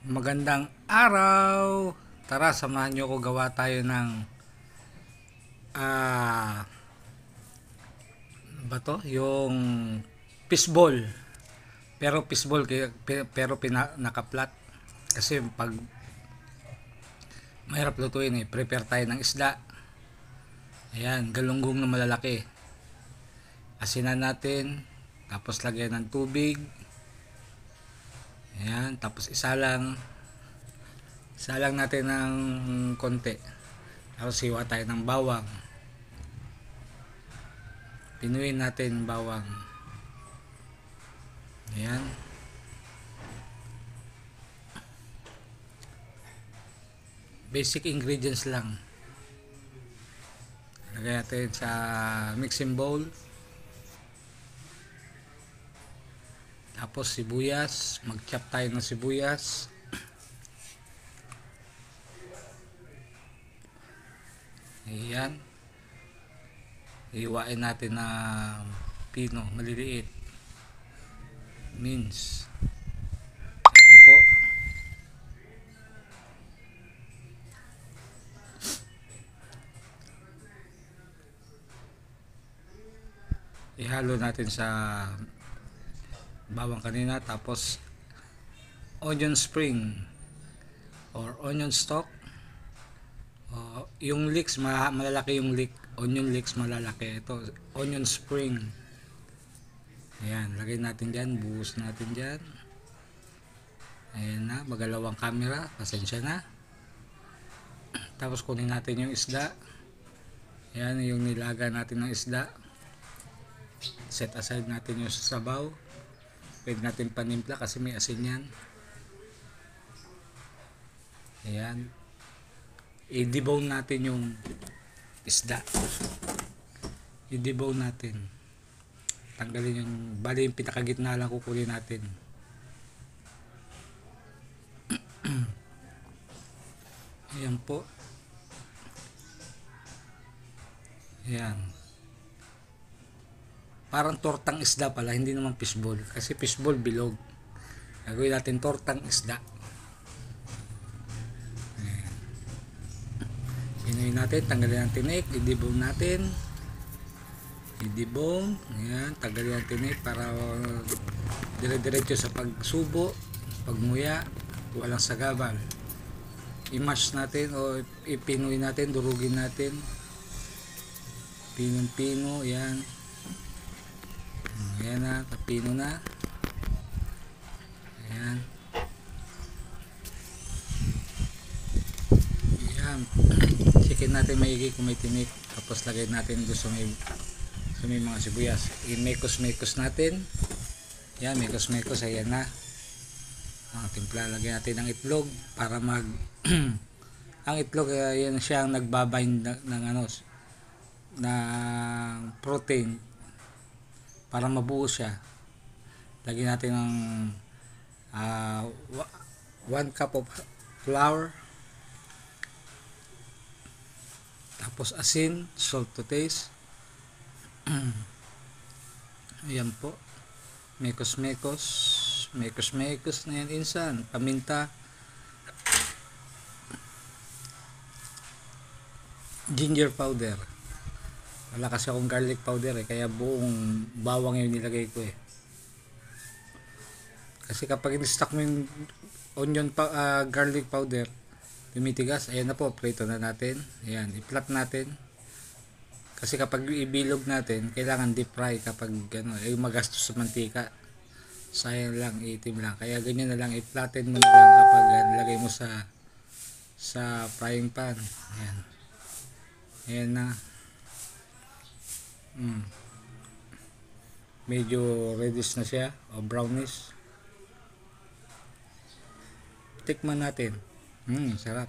Magandang araw! Tara, samahan nyo ko gawa tayo ng ah, ba to? Yung fishball. Pero fishball pero nakaplat. Kasi pag mahirap lutuin prepare tayo ng isda. Ayan, galunggong na malalaki. Asinan natin, tapos lagyan ng tubig. Ayan, tapos isalang natin ng konti. Tapos siwa tayo ng bawang. Pinuin natin bawang. Ayan. Basic ingredients lang. Lagay natin sa mixing bowl. Tapos sibuyas. Mag-chop tayo ng sibuyas. Ayan. Iwain natin na pino, maliliit. Mince. Ayan po. Ihalo natin sa bawang kanina. Tapos onion spring or onion stock. Yung leeks, malalaki yung leek. Onion leeks malalaki. Ito, onion spring. Ayan, lagay natin dyan. Buhos natin dyan. Ayan na, magalawang camera. Pasensya na. Tapos kunin natin yung isda. Ayan, yung nilaga natin ng isda. Set aside natin yung sabaw. Pwede natin panimpla kasi may asin yan. Ayan. I-debone natin yung isda. I-debone natin. Tanggalin yung, bali yung pinakagitna lang kukunin natin. Ayan po. Ayan. Parang tortang isda pala, hindi naman fishball. Kasi fishball bilog. Gagawin natin tortang isda. Pinuin natin, tanggalin ang tinik, i-debone natin. I-debone, ayan, tanggalin ang tinik para dire-diretso sa pagsubo, pagmuya, walang sagabal. I-mash natin o ipinuin natin, durugin natin. Pinong-pino, ayan. Ayan na, tapino na. Ayan. Ayan. Chicken natin maigi kung may tinik. Tapos lagay natin doon sa may mga sibuyas. I-mekos natin. Ayan, mekos. Ayan na. Timpla, lagyan natin ng itlog para mag ang itlog, yan siya ang nagbabind ng protein para mabuo siya. Lagyan natin ng 1 cup of flour. Tapos asin, salt to taste. Ayan po. Mekos na yan insan. Paminta. Ginger powder. Wala kasi akong garlic powder kaya buong bawang yung nilagay ko Kasi kapag in-stock mo yung garlic powder, tumitigas. Ayan na po, prito na natin. Ayan, i-flat natin. Kasi kapag ibilog natin, kailangan deep fry kapag magastos sa mantika. Sayang lang, itim lang. Kaya ganyan na lang, i-flatten mo na lang kapag lagay mo sa frying pan. Ayan. Ayan na. Medyo reddish na siya o brownish. Tikman natin. Sarap.